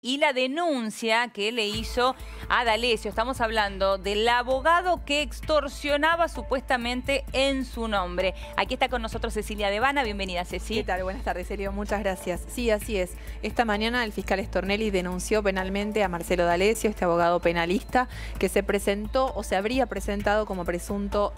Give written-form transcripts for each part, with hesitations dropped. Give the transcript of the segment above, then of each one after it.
y la denuncia que le hizo a D'Alessio. Estamos hablando del abogado que extorsionaba supuestamente en su nombre. Aquí está con nosotros Cecilia Devana. Bienvenida, Ceci. ¿Qué tal? Buenas tardes, Elio. Muchas gracias. Sí, así es. Esta mañana el fiscal Stornelli denunció penalmente a Marcelo D'Alessio, este abogado penalista, que se presentó o se habría presentado como presunto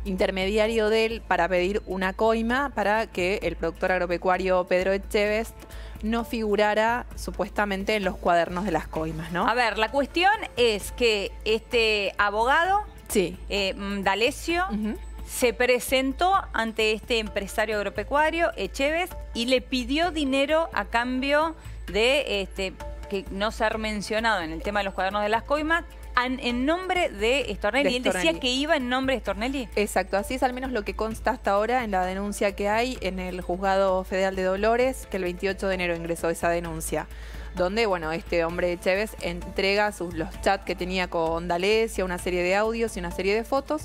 intermediario de él para pedir una coima para que el productor agropecuario Pedro Echevest no figurara supuestamente en los cuadernos de las coimas, ¿no? A ver, la cuestión es que este abogado, sí, D'Alessio, se presentó ante este empresario agropecuario, Echevest, y le pidió dinero a cambio de que no ser mencionado en el tema de los cuadernos de las coimas, en nombre de Stornelli. ¿Él decía que iba en nombre de Stornelli? Exacto, así es al menos lo que consta hasta ahora en la denuncia que hay en el Juzgado Federal de Dolores, que el 28 de enero ingresó esa denuncia, donde, bueno, este hombre Echevest entrega los chats que tenía con D'Alessio, una serie de audios y una serie de fotos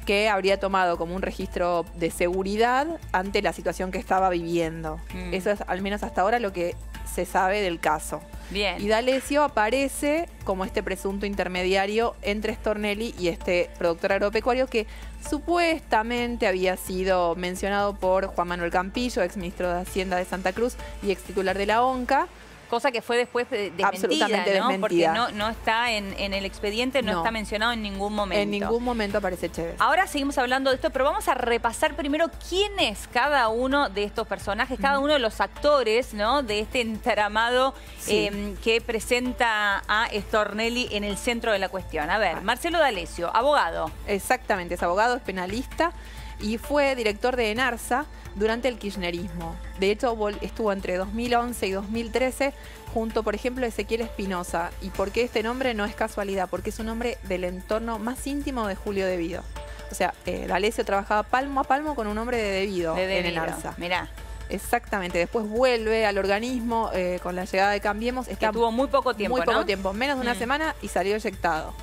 que habría tomado como un registro de seguridad ante la situación que estaba viviendo. Eso es al menos hasta ahora lo que se sabe del caso. Bien. Y D'Alessio aparece como este presunto intermediario entre Stornelli y este productor agropecuario que supuestamente había sido mencionado por Juan Manuel Campillo, ex ministro de Hacienda de Santa Cruz y ex titular de la ONCA. Cosa que fue después desmentida, absolutamente ¿no? desmentida. Porque no está en el expediente, no está mencionado en ningún momento. En ningún momento aparece Echevest. Ahora seguimos hablando de esto, pero vamos a repasar primero quién es cada uno de estos personajes, cada uno de los actores, ¿no? De este entramado que presenta a Stornelli en el centro de la cuestión. A ver, Marcelo D'Alessio, abogado. Exactamente, es abogado, es penalista y fue director de ENARSA durante el kirchnerismo. De hecho, estuvo entre 2011 y 2013 junto, por ejemplo, a Ezequiel Espinosa. ¿Y por qué este nombre? No es casualidad, porque es un hombre del entorno más íntimo de Julio De Vido. O sea, D'Alessio trabajaba palmo a palmo con un hombre de De Vido en ENARSA. Mirá. Exactamente, después vuelve al organismo con la llegada de Cambiemos. Que tuvo muy poco tiempo, muy poco tiempo, menos de una semana y salió eyectado.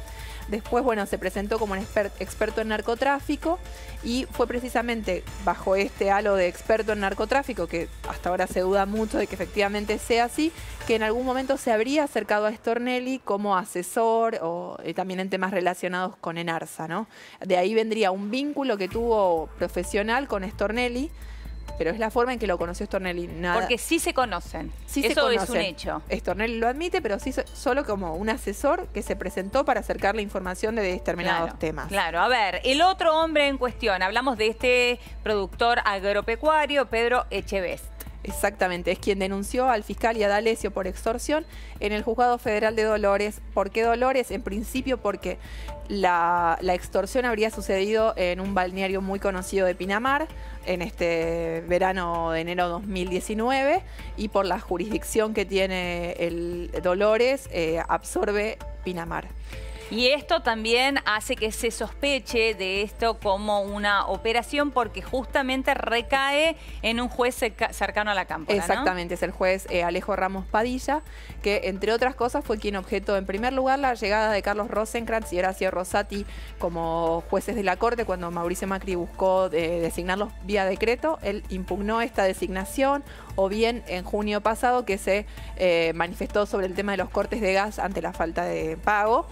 Después, bueno, se presentó como un experto en narcotráfico y fue precisamente bajo este halo de experto en narcotráfico, que hasta ahora se duda mucho de que efectivamente sea así, que en algún momento se habría acercado a Stornelli como asesor o también en temas relacionados con ENARSA, ¿no? De ahí vendría un vínculo que tuvo profesional con Stornelli, pero es la forma en que lo conoció Stornelli. Porque sí se conocen. Sí, eso es un hecho. Stornelli lo admite, pero sí solo como un asesor que se presentó para acercarle información de determinados temas. Claro, a ver, el otro hombre en cuestión, hablamos de este productor agropecuario, Pedro Echevest. Exactamente, es quien denunció al fiscal y a D'Alessio por extorsión en el Juzgado Federal de Dolores. ¿Por qué Dolores? En principio porque la extorsión habría sucedido en un balneario muy conocido de Pinamar en este verano de enero 2019 y por la jurisdicción que tiene el Dolores absorbe Pinamar. Y esto también hace que se sospeche de esto como una operación porque justamente recae en un juez cercano a la cámpora, exactamente, ¿no? Es el juez Alejo Ramos Padilla, que entre otras cosas fue quien objetó en primer lugar la llegada de Carlos Rosenkrantz y Horacio Rosati como jueces de la Corte cuando Mauricio Macri buscó designarlos vía decreto. Él impugnó esta designación, o bien en junio pasado que se manifestó sobre el tema de los cortes de gas ante la falta de pago.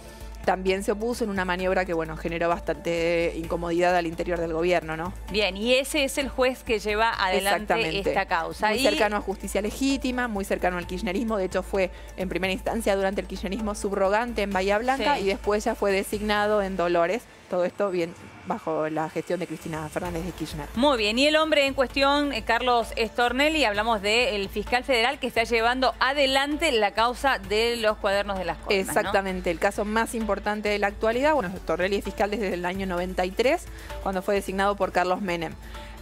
También se opuso en una maniobra que, bueno, generó bastante incomodidad al interior del gobierno, ¿no? Bien, y ese es el juez que lleva adelante esta causa. Muy cercano a justicia legítima, muy cercano al kirchnerismo. De hecho, fue en primera instancia durante el kirchnerismo subrogante en Bahía Blanca y después ya fue designado en Dolores. Todo esto bien bajo la gestión de Cristina Fernández de Kirchner. Muy bien, y el hombre en cuestión, Carlos Stornelli, hablamos del fiscal federal que está llevando adelante la causa de los cuadernos de las coimas, exactamente, ¿no? El caso más importante de la actualidad. Bueno, Stornelli es fiscal desde el año 93, cuando fue designado por Carlos Menem.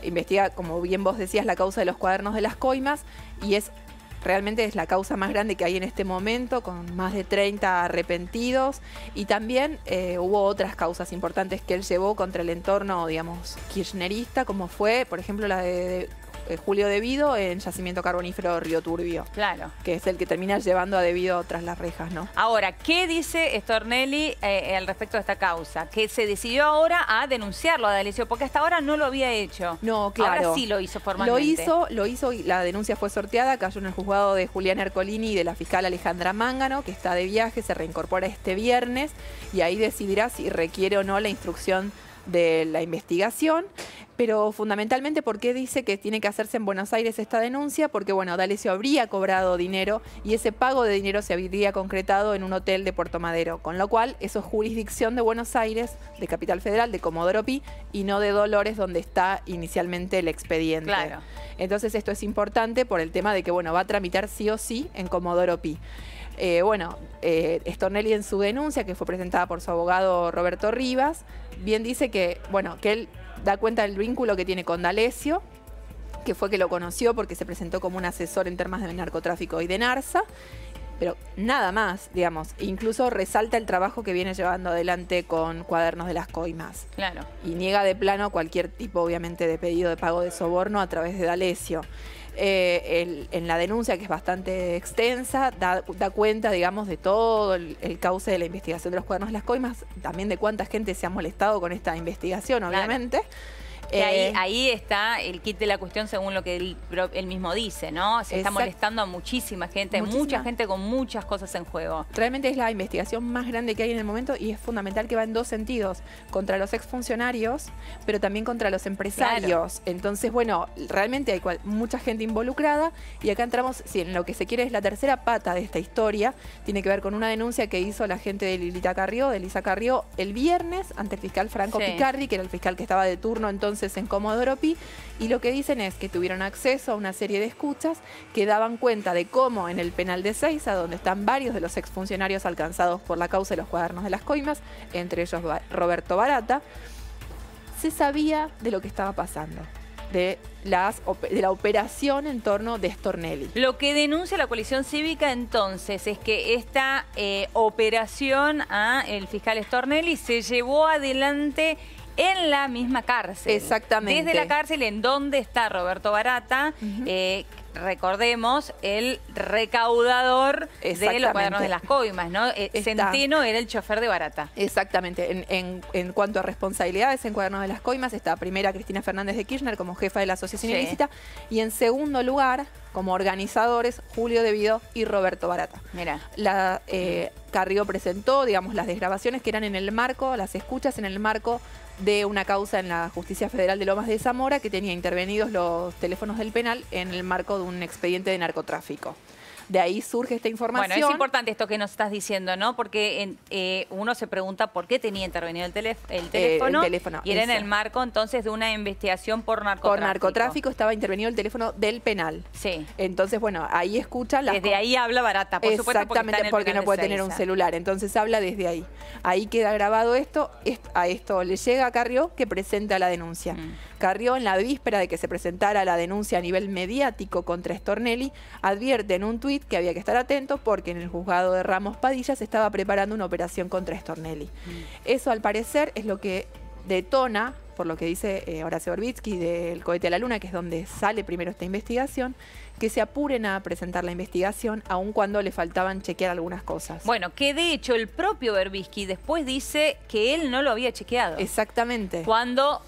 Investiga, como bien vos decías, la causa de los cuadernos de las coimas y realmente es la causa más grande que hay en este momento, con más de 30 arrepentidos. Y también hubo otras causas importantes que él llevó contra el entorno, digamos, kirchnerista, como fue, por ejemplo, la de Julio Devido en Yacimiento Carbonífero Río Turbio. Claro. Que es el que termina llevando a Devido tras las rejas, ¿no? Ahora, ¿qué dice Stornelli al respecto de esta causa? Que se decidió ahora a denunciarlo a D'Alessio, porque hasta ahora no lo había hecho. No, claro. Ahora sí lo hizo formalmente. Lo hizo y la denuncia fue sorteada, cayó en el juzgado de Julián Ercolini y de la fiscal Alejandra Mángano, que está de viaje, se reincorpora este viernes y ahí decidirá si requiere o no la instrucción de la investigación, pero fundamentalmente ¿por qué dice que tiene que hacerse en Buenos Aires esta denuncia? Porque bueno, D'Alessio habría cobrado dinero y ese pago de dinero se habría concretado en un hotel de Puerto Madero, con lo cual eso es jurisdicción de Buenos Aires, de Capital Federal, de Comodoro Pi y no de Dolores, donde está inicialmente el expediente. Claro. Entonces esto es importante por el tema de que bueno, va a tramitar sí o sí en Comodoro Pi. Stornelli en su denuncia, que fue presentada por su abogado Roberto Rivas, bien dice que, bueno, que él da cuenta del vínculo que tiene con D'Alessio, que fue que lo conoció porque se presentó como un asesor en temas de narcotráfico y de Narsa, pero nada más, digamos. Incluso resalta el trabajo que viene llevando adelante con Cuadernos de las Coimas. Claro. Y niega de plano cualquier tipo, obviamente, de pedido de pago de soborno a través de D'Alessio. En la denuncia, que es bastante extensa, da cuenta, digamos, de todo el cauce de la investigación de los Cuadernos de las Coimas, también de cuánta gente se ha molestado con esta investigación, obviamente. Que ahí está el kit de la cuestión, según lo que él mismo dice, ¿no? Se está molestando a mucha gente con muchas cosas en juego. Realmente es la investigación más grande que hay en el momento y es fundamental que va en dos sentidos, contra los exfuncionarios, pero también contra los empresarios. Claro. Entonces, bueno, realmente hay mucha gente involucrada y acá entramos, en lo que se quiere es la tercera pata de esta historia, tiene que ver con una denuncia que hizo la gente de Elisa Carrió, el viernes ante el fiscal Franco Picardi, que era el fiscal que estaba de turno entonces en Comodoro Pi, y lo que dicen es que tuvieron acceso a una serie de escuchas que daban cuenta de cómo en el penal de Seiza, donde están varios de los exfuncionarios alcanzados por la causa de los Cuadernos de las Coimas, entre ellos Roberto Barata, se sabía de lo que estaba pasando, de la operación en torno de Stornelli. Lo que denuncia la coalición cívica entonces es que esta operación a el fiscal Stornelli se llevó adelante en la misma cárcel. Exactamente. Desde la cárcel en donde está Roberto Barata, recordemos, el recaudador de los Cuadernos de las Coimas, ¿no? Centeno era el chofer de Barata. Exactamente. En cuanto a responsabilidades en Cuadernos de las Coimas, está primera Cristina Fernández de Kirchner como jefa de la asociación ilícita y en segundo lugar, como organizadores, Julio Devido y Roberto Barata. Mira. Carrió presentó, digamos, las desgrabaciones que eran en el marco, las escuchas en el marco de una causa en la Justicia Federal de Lomas de Zamora que tenía intervenidos los teléfonos del penal en el marco de un expediente de narcotráfico. De ahí surge esta información. Bueno, es importante esto que nos estás diciendo, ¿no? Porque uno se pregunta por qué tenía intervenido el teléfono. Y era en el marco, entonces, de una investigación por narcotráfico. Por narcotráfico estaba intervenido el teléfono del penal. Sí. Entonces, bueno, ahí escuchan las... Desde ahí habla Barata, por supuesto, exactamente, porque no puede tener un celular. Entonces habla desde ahí. Ahí queda grabado esto. A esto le llega a Carrió, que presenta la denuncia. Carrió, en la víspera de que se presentara la denuncia a nivel mediático contra Stornelli, advierte en un tuit que había que estar atento porque en el juzgado de Ramos Padilla se estaba preparando una operación contra Stornelli. Eso, al parecer, es lo que detona, por lo que dice Horacio Berbitsky del Cohete a la Luna, que es donde sale primero esta investigación, que se apuren a presentar la investigación, aun cuando le faltaban chequear algunas cosas. Bueno, que de hecho el propio Berbitsky después dice que él no lo había chequeado. Exactamente. Cuando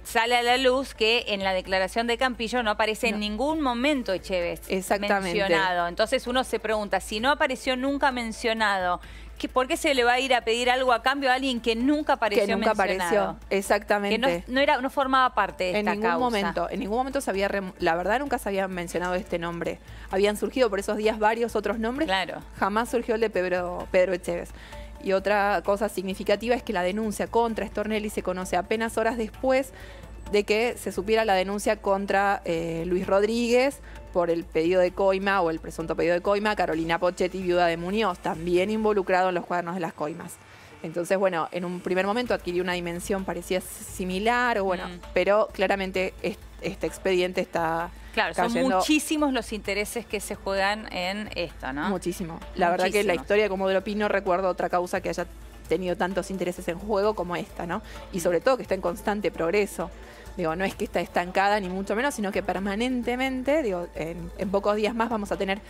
sale a la luz que en la declaración de Campillo no aparece en ningún momento Echevest mencionado. Entonces uno se pregunta, si no apareció nunca mencionado, ¿por qué se le va a ir a pedir algo a cambio a alguien que nunca apareció mencionado? Que nunca apareció, exactamente. Que no formaba parte de esta causa. En ningún momento se había, la verdad nunca se había mencionado este nombre. Habían surgido por esos días varios otros nombres. Claro. Jamás surgió el de Pedro Echevest. Y otra cosa significativa es que la denuncia contra Stornelli se conoce apenas horas después de que se supiera la denuncia contra Luis Rodríguez por el pedido de coima o el presunto pedido de coima, Carolina Pochetti, viuda de Muñoz, también involucrado en los Cuadernos de las Coimas. Entonces, bueno, en un primer momento adquirió una dimensión parecía similar, pero claramente este expediente está cayendo. Son muchísimos los intereses que se juegan en esto, ¿no? Muchísimo. La verdad que la historia de Comodoro Pi no recuerdo otra causa que haya tenido tantos intereses en juego como esta, ¿no? Y sobre todo que está en constante progreso. Digo, no es que está estancada ni mucho menos, sino que permanentemente, digo, en pocos días más vamos a tener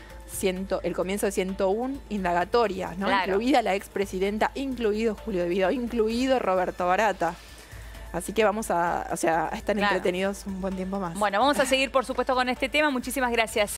el comienzo de 101 indagatorias, ¿no? Claro. Incluida la expresidenta, incluido Julio De Vido, incluido Roberto Barata. Así que vamos a estar entretenidos un buen tiempo más. Bueno, vamos a seguir, por supuesto, con este tema. Muchísimas gracias.